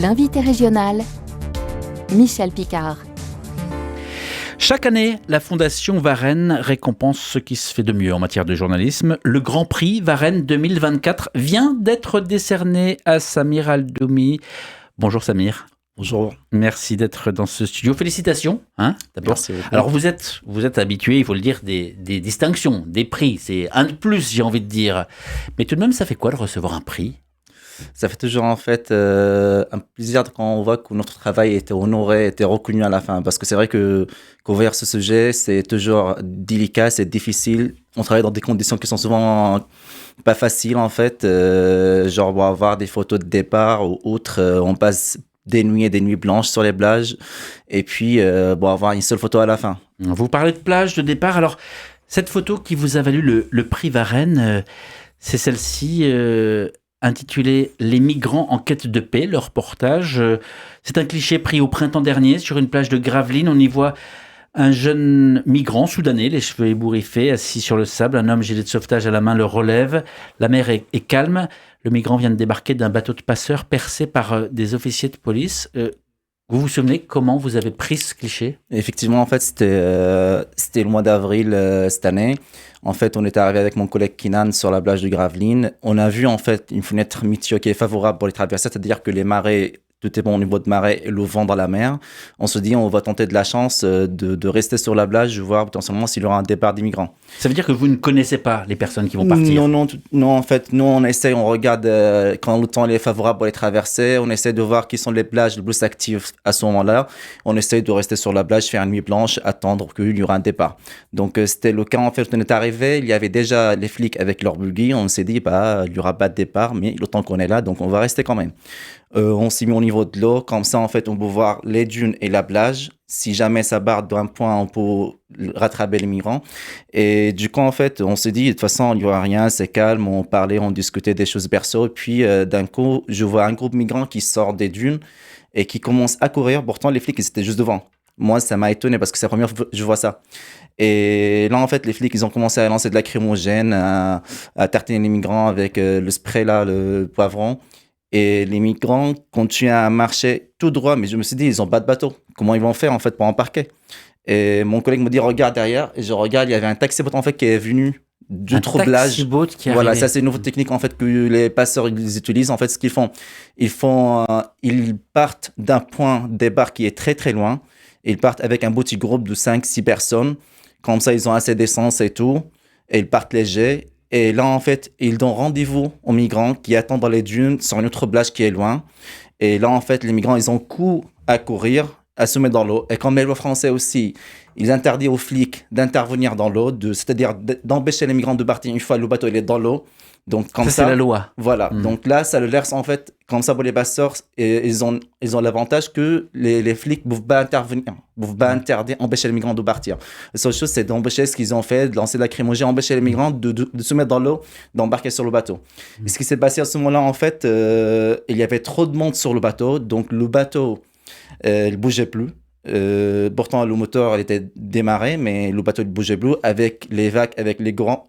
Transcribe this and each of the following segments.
L'invité régional, Michel Picard. Chaque année, la Fondation Varenne récompense ce qui se fait de mieux en matière de journalisme. Le Grand Prix Varenne 2024 vient d'être décerné à Samir Al-Doumi. Bonjour Samir. Bonjour. Merci d'être dans ce studio. Félicitations, d'abord. Merci beaucoup. Alors vous êtes habitué, il faut le dire, des distinctions, des prix. C'est un de plus, j'ai envie de dire. Mais tout de même, ça fait quoi de recevoir un prix ? Ça fait toujours en fait un plaisir quand on voit que notre travail était honoré, était reconnu à la fin. Parce que c'est vrai que couvrir ce sujet, c'est toujours délicat, c'est difficile. On travaille dans des conditions qui sont souvent pas faciles en fait. Genre on va avoir des photos de départ ou autres. On passe des nuits blanches sur les plages. Et puis avoir une seule photo à la fin. Vous parlez de plage, de départ. Alors cette photo qui vous a valu le prix Varenne, c'est celle-ci... intitulé « Les migrants en quête de paix », le reportage. C'est un cliché pris au printemps dernier sur une plage de Gravelines. On y voit un jeune migrant soudanais, les cheveux ébouriffés, assis sur le sable. Un homme gilet de sauvetage à la main le relève. La mer est calme. Le migrant vient de débarquer d'un bateau de passeurs percé par des officiers de police. Vous vous souvenez comment vous avez pris ce cliché ? Effectivement, en fait, c'était le mois d'avril cette année. En fait, on était arrivé avec mon collègue Kinan sur la plage de Gravelines. On a vu en fait une fenêtre météo qui est favorable pour les traversées, c'est-à-dire que les marées, tout est bon au niveau de marée et le vent dans la mer. On se dit, on va tenter de la chance de rester sur la plage, voir potentiellement s'il y aura un départ d'immigrants. Ça veut dire que vous ne connaissez pas les personnes qui vont partir ? Non, en fait, nous, on essaie, on regarde quand le temps est favorable pour les traversées. On essaie de voir qui sont les plages les plus actives à ce moment-là. On essaie de rester sur la plage, faire une nuit blanche, attendre qu'il y aura un départ. Donc, c'était le cas, en fait, on est arrivé. Il y avait déjà les flics avec leur buggy. On s'est dit, il n'y aura pas de départ, mais le temps qu'on est là, donc on va rester quand même. On s'est mis au niveau de l'eau, comme ça en fait on peut voir les dunes et la plage. Si jamais ça barre d'un point, on peut rattraper les migrants. Et du coup en fait on s'est dit de toute façon il n'y aura rien, c'est calme, on parlait, on discutait des choses perso. Et puis d'un coup je vois un groupe migrant qui sort des dunes et qui commence à courir. Pourtant les flics ils étaient juste devant. Moi ça m'a étonné parce que c'est la première fois que je vois ça. Et là en fait les flics ils ont commencé à lancer de lacrymogène, à tartiner les migrants avec le spray là, le poivron. Et les migrants continuent à marcher tout droit. Mais je me suis dit, ils n'ont pas de bateau. Comment ils vont faire, en fait, pour embarquer ? Et mon collègue me dit, regarde derrière. Et je regarde, il y avait un taxi-boat, en fait, qui est venu du troublage. Un taxi-boat qui est Voilà, arrivé. ça, c'est une nouvelle technique, en fait, que les passeurs ils utilisent. En fait, ce qu'ils font, ils partent d'un point de départ qui est très, très loin. Ils partent avec un petit groupe de 5-6 personnes. Comme ça, ils ont assez d'essence et tout. Et ils partent légers. Et là, en fait, ils donnent rendez-vous aux migrants qui attendent dans les dunes sur une autre plage qui est loin. Et là, en fait, les migrants, ils ont coup à courir, à se mettre dans l'eau. Et comme les lois françaises aussi, ils interdisent aux flics d'intervenir dans l'eau, c'est-à-dire d'empêcher les migrants de partir une fois le bateau il est dans l'eau. Donc, comme ça, c'est la loi. Voilà. Donc là, ça le laisse en fait, comme ça pour les passeurs, et ils ont l'avantage que les flics ne peuvent pas intervenir, ne peuvent pas interdire, empêcher les migrants de partir. La seule chose, c'est d'empêcher ce qu'ils ont fait, de lancer de la lacrymogène, empêcher les migrants de se mettre dans l'eau, d'embarquer sur le bateau. Et ce qui s'est passé à ce moment-là, en fait, il y avait trop de monde sur le bateau, donc le bateau, il ne bougeait plus. Pourtant le moteur était démarré mais le bateau ne bougeait plus avec les vagues, avec les courants.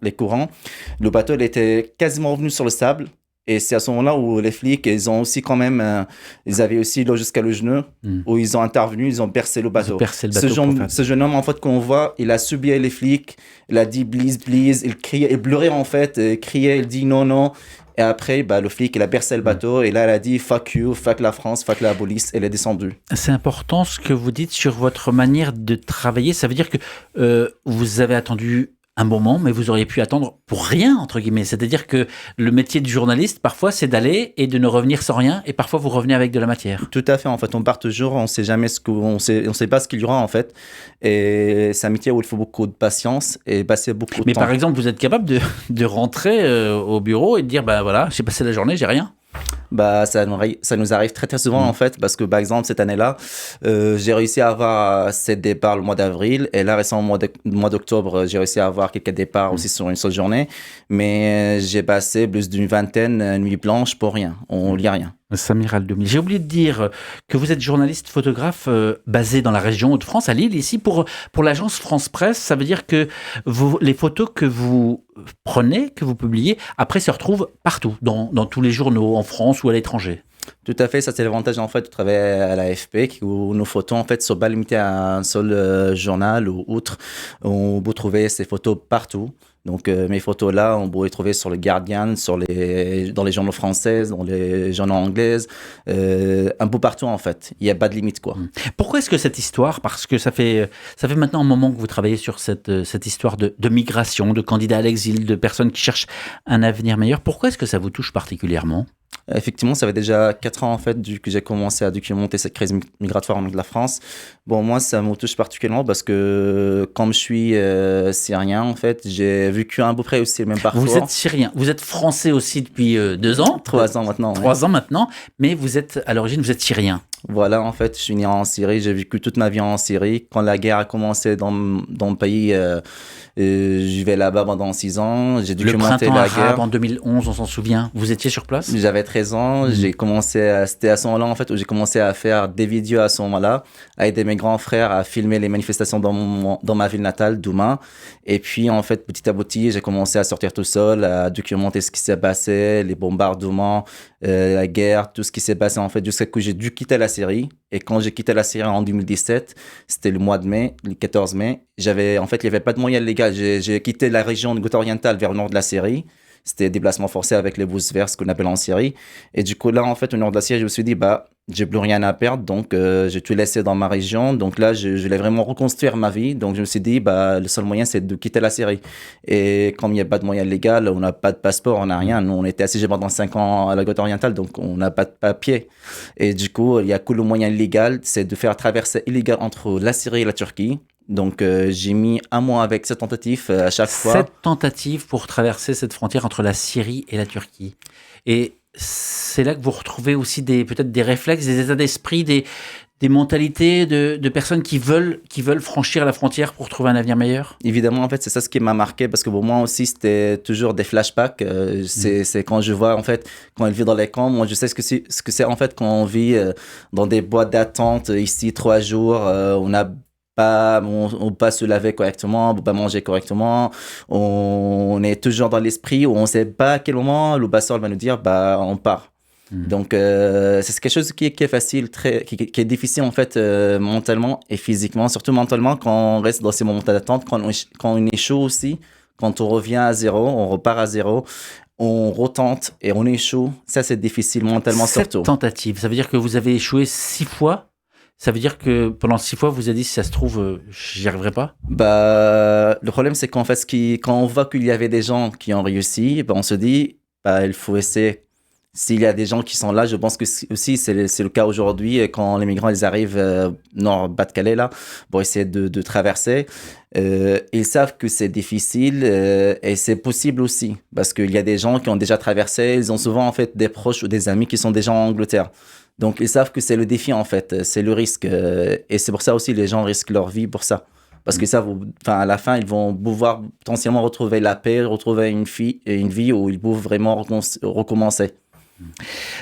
Le bateau il était quasiment revenu sur le sable et c'est à ce moment-là où les flics ils ont aussi quand même ils avaient aussi l'eau jusqu'à le genou où ils ont intervenu, ils ont percé le bateau. Ce jeune homme en fait qu'on voit il a subi les flics, il a dit please, il criait, il pleurait en fait, il criait, il dit non. Et après, le flic, il a percé le bateau et là, il a dit « fuck you, fuck la France, fuck la police » et il est descendu. C'est important ce que vous dites sur votre manière de travailler. Ça veut dire que vous avez attendu un moment, mais vous auriez pu attendre pour rien, entre guillemets. C'est-à-dire que le métier de journaliste, parfois, c'est d'aller et de ne revenir sans rien. Et parfois, vous revenez avec de la matière. Tout à fait. En fait, on part toujours, on ne sait jamais on sait pas ce qu'il y aura, en fait. Et c'est un métier où il faut beaucoup de patience et passer beaucoup de temps. Mais par exemple, vous êtes capable de rentrer au bureau et de dire, voilà, j'ai passé la journée, j'ai rien. Ça nous arrive très très souvent en fait parce que par exemple cette année-là j'ai réussi à avoir 7 départs le mois d'avril et là récemment le mois d'octobre j'ai réussi à avoir quelques départs aussi sur une seule journée mais j'ai passé plus d'une vingtaine nuits blanches pour rien, on lit rien. Samir Al-Doumi. J'ai oublié de dire que vous êtes journaliste photographe basé dans la région Hauts-de-France, à Lille, ici, pour l'agence France Presse. Ça veut dire que les photos que vous prenez, que vous publiez, après se retrouvent partout, dans tous les journaux, en France ou à l'étranger. Tout à fait, ça c'est l'avantage en fait de travailler à l'AFP, où nos photos en fait sont pas limitées à un seul journal ou autre. On peut trouver ces photos partout. Donc mes photos là, on peut les trouver sur le Guardian, dans les journaux français, dans les journaux anglais, un peu partout en fait. Il n'y a pas de limite quoi. Pourquoi est-ce que cette histoire, parce que ça fait maintenant un moment que vous travaillez sur cette histoire de migration, de candidats à l'exil, de personnes qui cherchent un avenir meilleur, pourquoi est-ce que ça vous touche particulièrement ? Effectivement, ça fait déjà 4 ans en fait que j'ai commencé à documenter cette crise migratoire de la France. Bon, moi, ça me touche particulièrement parce que comme je suis syrien, en fait, j'ai vécu à peu près aussi le même parcours. Vous êtes syrien, vous êtes français aussi depuis 2 ans. 3 ans maintenant. 3 ans maintenant, mais à l'origine, vous êtes syrien. Voilà, en fait, je suis né en Syrie, j'ai vécu toute ma vie en Syrie. Quand la guerre a commencé dans le pays, je vais là-bas pendant 6 ans. J'ai documenté la guerre. En 2011, on s'en souvient. Vous étiez sur place ? J'avais 13 ans. C'était à ce moment-là, en fait, où j'ai commencé à faire des vidéos à ce moment-là, à aider mes grands frères à filmer les manifestations dans ma ville natale, Douma. Et puis, en fait, petit à petit, j'ai commencé à sortir tout seul, à documenter ce qui s'est passé, les bombardements, la guerre, tout ce qui s'est passé, en fait, jusqu'à ce que j'ai dû quitter la Syrie. Et quand j'ai quitté la Syrie en 2017, c'était le mois de mai, le 14 mai, il n'y avait pas de moyen légal. J'ai quitté la région de Ghouta orientale vers le nord de la Syrie. C'était déplacement forcé avec les bus verts, ce qu'on appelle en Syrie. Et du coup, là, en fait, au nord de la Syrie, je me suis dit, j'ai plus rien à perdre. Donc, j'ai tout laissé dans ma région. Donc là, je voulais vraiment reconstruire ma vie. Donc, je me suis dit, le seul moyen, c'est de quitter la Syrie. Et comme il n'y a pas de moyen légal, on n'a pas de passeport, on n'a rien. Nous, on était assiégés pendant 5 ans à la Ghouta orientale, donc on n'a pas de papier. Et du coup, il n'y a que le moyen légal, c'est de faire traverser illégal entre la Syrie et la Turquie. Donc, j'ai mis 1 mois avec cette tentative à chaque fois. 7 tentatives pour traverser cette frontière entre la Syrie et la Turquie. Et c'est là que vous retrouvez aussi peut-être des réflexes, des états d'esprit, des mentalités de personnes qui veulent franchir la frontière pour trouver un avenir meilleur. Évidemment, en fait, c'est ça ce qui m'a marqué parce que pour moi aussi, c'était toujours des flashbacks. C'est quand je vois, en fait, quand elle vit dans les camps, moi, je sais ce que c'est, en fait, quand on vit dans des boîtes d'attente ici 3 jours, on peut pas se laver correctement, on peut pas manger correctement, on est toujours dans l'esprit où on sait pas à quel moment le basseur va nous dire on part. Donc c'est quelque chose qui est facile, qui est difficile en fait mentalement et physiquement, surtout mentalement quand on reste dans ces moments d'attente, quand on échoue aussi, quand on revient à zéro, on repart à zéro. On retente et on échoue, ça c'est difficile mentalement surtout. 7 tentatives, ça veut dire que vous avez échoué 6 fois. Ça veut dire que pendant 6 fois, vous avez dit, si ça se trouve, j'y arriverai pas ? Le problème, c'est qu'en fait, quand on voit qu'il y avait des gens qui ont réussi, on se dit, il faut essayer. S'il y a des gens qui sont là, je pense que aussi, c'est le cas aujourd'hui, quand les migrants ils arrivent nord-Pas-de-Calais, là, pour essayer de traverser. Ils savent que c'est difficile et c'est possible aussi, parce qu'il y a des gens qui ont déjà traversé, ils ont souvent en fait des proches ou des amis qui sont déjà en Angleterre. Donc, ils savent que c'est le défi, en fait. C'est le risque. Et c'est pour ça aussi les gens risquent leur vie pour ça. Parce que à la fin, ils vont pouvoir potentiellement retrouver la paix, retrouver une vie où ils peuvent vraiment recommencer.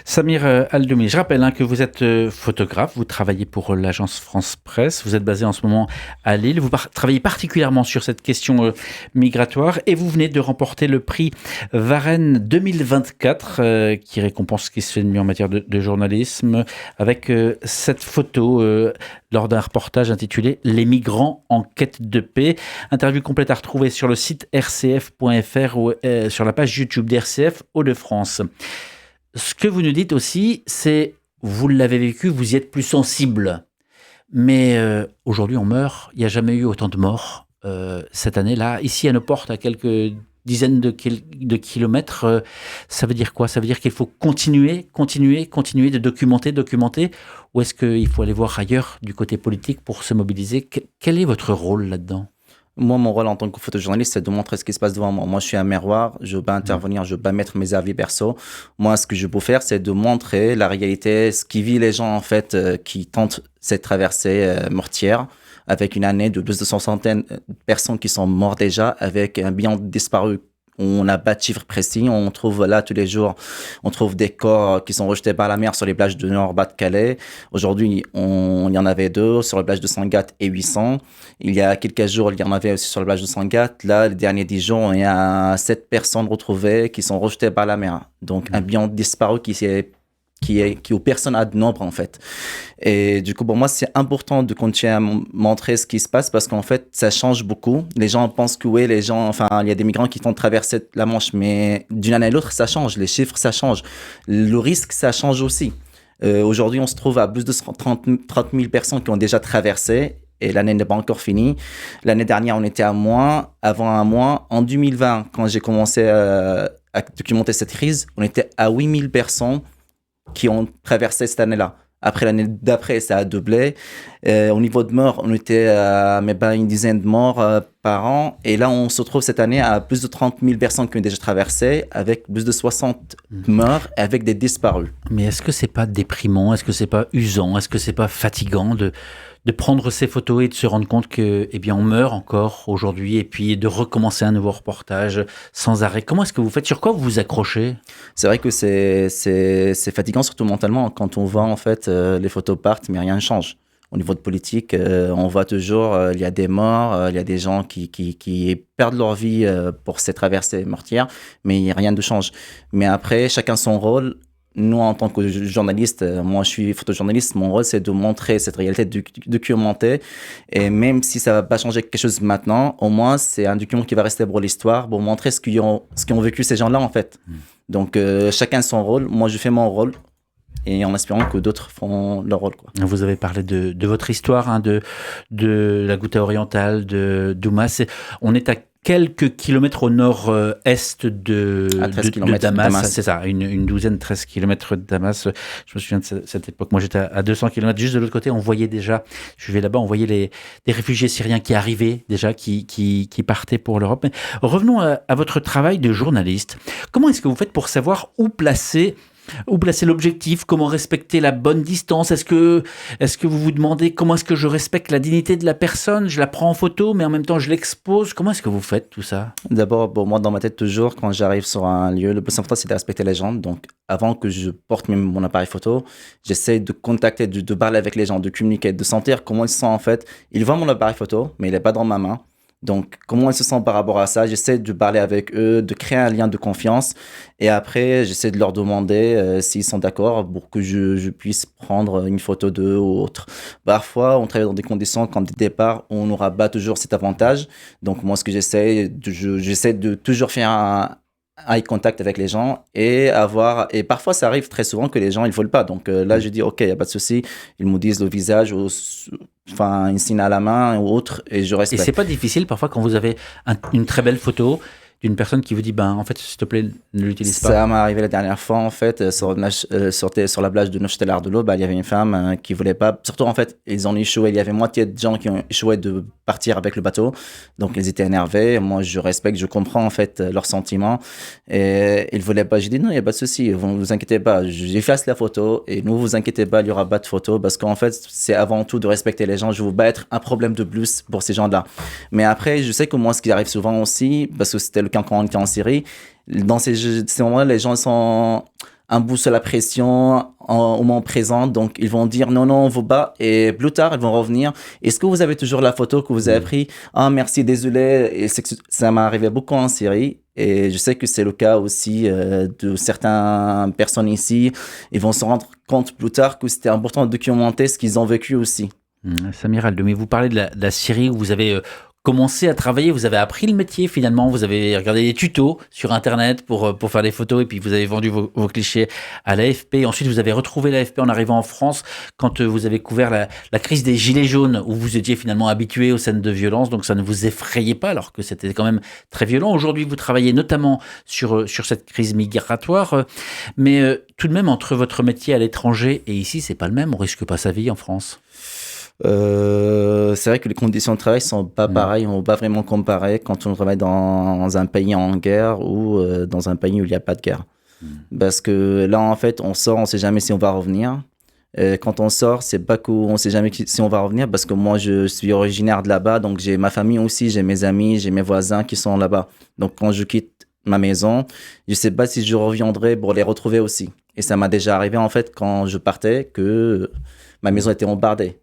Samir Aldoumi, je rappelle que vous êtes photographe, vous travaillez pour l'agence France Presse, vous êtes basé en ce moment à Lille, vous travaillez particulièrement sur cette question migratoire et vous venez de remporter le prix Varenne 2024 qui récompense ce qui se fait de mieux en matière de journalisme avec cette photo lors d'un reportage intitulé « Les migrants en quête de paix ». Interview complète à retrouver sur le site rcf.fr ou sur la page YouTube d'RCF Hauts-de-France. Ce que vous nous dites aussi, c'est, vous l'avez vécu, vous y êtes plus sensible. Mais aujourd'hui, on meurt. Il n'y a jamais eu autant de morts cette année-là. Ici, à nos portes, à quelques dizaines de kilomètres, ça veut dire quoi ? Ça veut dire qu'il faut continuer de documenter. Ou est-ce qu'il faut aller voir ailleurs, du côté politique, pour se mobiliser ? Quel est votre rôle là-dedans ? Moi, mon rôle en tant que photojournaliste, c'est de montrer ce qui se passe devant moi. Moi, je suis un miroir, je ne veux pas intervenir, je ne veux pas mettre mes avis perso. Moi, ce que je peux faire, c'est de montrer la réalité, ce qui vit les gens, en fait, qui tentent cette traversée mortière, avec une année de plus de 160 personnes qui sont mortes déjà, avec un bilan disparu. On n'a pas de chiffres précis. On trouve là tous les jours, on trouve des corps qui sont rejetés par la mer sur les plages de Nord-Pas-de-Calais. Aujourd'hui, il y en avait 2 sur les plages de Sangatte et 800. Il y a quelques jours, il y en avait aussi sur la plage de Sangatte. Là, les derniers 10 jours, il y a 7 personnes retrouvées qui sont rejetées par la mer. Donc, un bilan disparu qui qui est aux personnes à nombre, en fait. Et du coup, pour moi, c'est important de continuer à montrer ce qui se passe parce qu'en fait, ça change beaucoup. Les gens pensent que oui, il y a des migrants qui font traverser la Manche, mais d'une année à l'autre, ça change. Les chiffres, ça change. Le risque, ça change aussi. Aujourd'hui, on se trouve à plus de 30 000 personnes qui ont déjà traversé et l'année n'est pas encore finie. L'année dernière, on était à moins, avant un mois. En 2020, quand j'ai commencé à documenter cette crise, on était à 8 000 personnes qui ont traversé cette année-là. Après, l'année d'après, ça a doublé. Au niveau de morts, on était à une dizaine de morts par an. Et là, on se retrouve cette année à plus de 30 000 personnes qui ont déjà traversé, avec plus de 60 morts, avec des disparus. Mais est-ce que c'est pas déprimant? Est-ce que c'est pas usant? Est-ce que c'est pas fatigant de prendre ces photos et de se rendre compte que, eh bien, on meurt encore aujourd'hui et puis de recommencer un nouveau reportage sans arrêt? Comment est-ce que vous faites? Sur quoi vous vous accrochez? C'est vrai que c'est fatigant, surtout mentalement, quand on voit en fait les photos partent, mais rien ne change. Au niveau de politique, on voit toujours, il y a des morts, il y a des gens qui perdent leur vie pour ces traversées mortières, mais rien ne change. Mais après, chacun son rôle. Nous, en tant que journaliste, moi je suis photojournaliste, mon rôle c'est de montrer cette réalité, de documenter. Et même si ça ne va pas changer quelque chose maintenant, au moins c'est un document qui va rester pour l'histoire, pour montrer ce qu'ont vécu ces gens-là en fait. Donc chacun son rôle, moi je fais mon rôle. Et en espérant que d'autres font leur rôle, quoi. Vous avez parlé de votre histoire, hein, de la Ghouta orientale, de Douma. On est à quelques kilomètres au nord-est de Damas. C'est ça, une douzaine, 13 kilomètres de Damas. Je me souviens de cette époque. Moi, j'étais à 200 kilomètres. Juste de l'autre côté, on voyait déjà, je vais là-bas, on voyait des réfugiés syriens qui arrivaient déjà, qui partaient pour l'Europe. Mais revenons à votre travail de journaliste. Comment est-ce que vous faites pour savoir où placer l'objectif, comment respecter la bonne distance? Est-ce que vous vous demandez comment est-ce que je respecte la dignité de la personne? Je la prends en photo, mais en même temps je l'expose. Comment est-ce que vous faites tout ça? D'abord, moi dans ma tête toujours, quand j'arrive sur un lieu, le plus important c'est de respecter les gens. Donc avant que je porte même mon appareil photo, j'essaie de contacter, de parler avec les gens, de communiquer, de sentir comment ils se sentent en fait. Ils voient mon appareil photo, mais il n'est pas dans ma main. Donc, comment ils se sentent par rapport à ça? J'essaie de parler avec eux, de créer un lien de confiance. Et après, j'essaie de leur demander s'ils sont d'accord pour que je puisse prendre une photo d'eux ou autre. Parfois, on travaille dans des conditions comme des départs où on n'aura pas toujours cet avantage. Donc, moi, ce que j'essaie de toujours faire un eye contact avec les gens et parfois ça arrive très souvent que les gens ils veulent pas, donc là je dis ok, il y a pas de souci, ils me disent le visage ou un signe à la main ou autre et je respecte. Et c'est pas difficile parfois quand vous avez une très belle photo d'une personne qui vous dit en fait s'il te plaît ne l'utilise pas? Ça m'est arrivé la dernière fois en fait sur la plage de Neuchâtel de l'eau, il y avait une femme qui voulait pas, surtout en fait ils ont échoué, il y avait moitié de gens qui ont échoué de partir avec le bateau, donc ils étaient énervés. Moi je respecte, je comprends en fait leurs sentiments et ils voulaient pas. J'ai dit non, il y a pas de souci, vous inquiétez pas, j'efface la photo et ne vous inquiétez pas, il y aura pas de photo parce qu'en fait c'est avant tout de respecter les gens. Je veux pas être un problème de plus pour ces gens-là. Mais après je sais que moi ce qui arrive souvent aussi, parce que c'était le quand on était en Syrie, dans ces moments-là, les gens sont un bout sous la pression au moment présent, donc ils vont dire non, on vous bat, et plus tard, ils vont revenir. Est-ce que vous avez toujours la photo que vous avez prise? Ah, merci, désolé. Et ça m'est arrivé beaucoup en Syrie, et je sais que c'est le cas aussi de certaines personnes ici. Ils vont se rendre compte plus tard que c'était important de documenter ce qu'ils ont vécu aussi. Samir Aldoumi, vous parlez de la Syrie où vous avez commencé à travailler, vous avez appris le métier finalement, vous avez regardé des tutos sur internet pour faire des photos et puis vous avez vendu vos clichés à l'AFP. Ensuite vous avez retrouvé l'AFP en arrivant en France quand vous avez couvert la crise des gilets jaunes où vous étiez finalement habitué aux scènes de violence, donc ça ne vous effrayait pas alors que c'était quand même très violent. Aujourd'hui vous travaillez notamment sur cette crise migratoire, mais tout de même entre votre métier à l'étranger et ici c'est pas le même, on risque pas sa vie en France. C'est vrai que les conditions de travail sont pas pareilles, on ne peut pas vraiment comparer quand on travaille dans un pays en guerre ou dans un pays où il n'y a pas de guerre. Parce que là, en fait, on sort, on ne sait jamais si on va revenir. Quand on sort, c'est pas qu'on ne sait jamais si on va revenir parce que moi, je suis originaire de là-bas, donc j'ai ma famille aussi, j'ai mes amis, j'ai mes voisins qui sont là-bas. Donc quand je quitte ma maison, je ne sais pas si je reviendrai pour les retrouver aussi. Et ça m'a déjà arrivé, en fait, quand je partais, que ma maison était bombardée.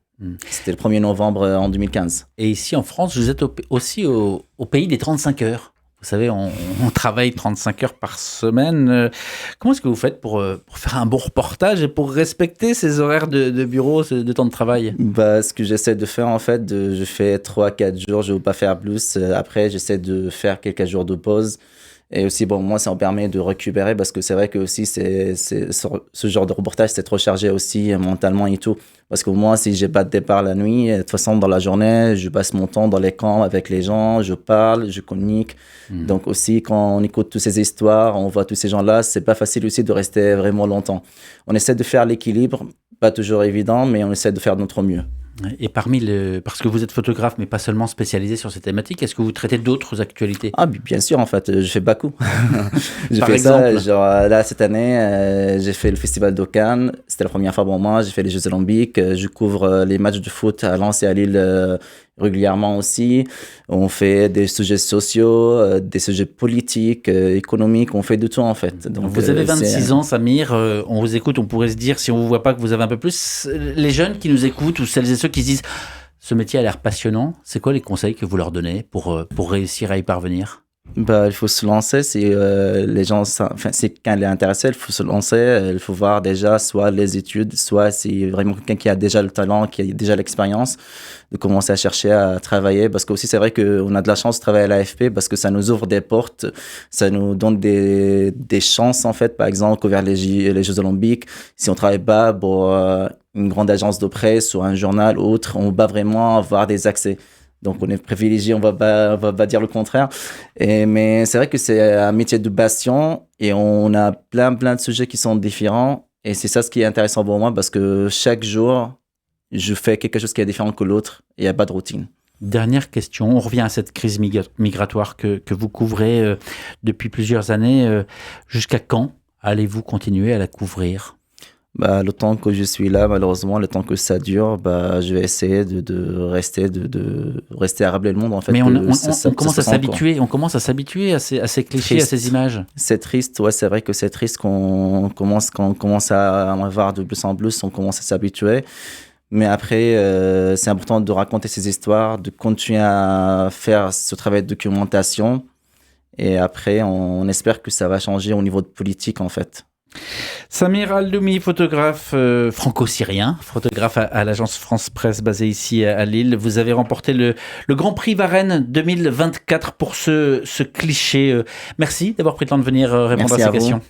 C'était le 1er novembre en 2015. Et ici en France, vous êtes aussi au pays des 35 heures. Vous savez, on travaille 35 heures par semaine. Comment est-ce que vous faites pour faire un bon reportage et pour respecter ces horaires de bureau, de temps de travail? Ce que j'essaie de faire, en fait, je fais 3-4 jours, je ne veux pas faire plus. Après, j'essaie de faire quelques jours de pause. Et aussi, moi, ça me permet de récupérer parce que c'est vrai que aussi, ce genre de reportage, c'est trop chargé aussi mentalement et tout. Parce que moi, si j'ai pas de départ la nuit, de toute façon, dans la journée, je passe mon temps dans les camps avec les gens, je parle, je communique. Donc aussi, quand on écoute toutes ces histoires, on voit tous ces gens-là, c'est pas facile aussi de rester vraiment longtemps. On essaie de faire l'équilibre, pas toujours évident, mais on essaie de faire de notre mieux. Et parce que vous êtes photographe, mais pas seulement spécialisé sur ces thématiques, est-ce que vous traitez d'autres actualités? Ah, bien sûr, en fait, je fais beaucoup. J'ai Par fait exemple? ça, genre là, cette année, j'ai fait le Festival de Cannes. C'était la première fois pour moi. J'ai fait les Jeux Olympiques. Je couvre les matchs de foot à Lens et à Lille régulièrement aussi. On fait des sujets sociaux, des sujets politiques, économiques. On fait de tout, en fait. Donc, vous avez 26 ans, Samir. On vous écoute, on pourrait se dire, si on ne vous voit pas, que vous avez un peu plus. Les jeunes qui nous écoutent, ou celles et ceux qui se disent « ce métier a l'air passionnant », c'est quoi les conseils que vous leur donnez pour réussir à y parvenir? Il faut se lancer si les gens, si quelqu'un est intéressé, il faut se lancer, il faut voir déjà soit les études, soit si vraiment quelqu'un qui a déjà le talent, qui a déjà l'expérience, de commencer à chercher à travailler, parce que aussi c'est vrai qu'on a de la chance de travailler à l'AFP parce que ça nous ouvre des portes, ça nous donne des chances en fait, par exemple vers les Jeux Olympiques, si on travaille pas pour une grande agence de presse ou un journal ou autre, on va vraiment avoir des accès. Donc, on est privilégié, on va pas dire le contraire. Mais c'est vrai que c'est un métier de passion et on a plein de sujets qui sont différents. Et c'est ça ce qui est intéressant pour moi parce que chaque jour, je fais quelque chose qui est différent que l'autre. Il n'y a pas de routine. Dernière question, on revient à cette crise migratoire que vous couvrez depuis plusieurs années. Jusqu'à quand allez-vous continuer à la couvrir? Le temps que je suis là, malheureusement, le temps que ça dure, je vais essayer de rester à rappeler le monde en fait. Mais on commence à s'habituer. On commence à s'habituer à ces clichés, triste. À ces images. C'est triste, ouais, c'est vrai que c'est triste quand on commence à en avoir de plus en plus, on commence à s'habituer. Mais après, c'est important de raconter ces histoires, de continuer à faire ce travail de documentation. Et après, on espère que ça va changer au niveau de politique en fait. Samir Aldoumi, photographe franco-syrien, photographe à l'agence France Presse basée ici à Lille. Vous avez remporté le Grand Prix Varenne 2024 pour ce cliché. Merci d'avoir pris le temps de venir répondre à ces questions.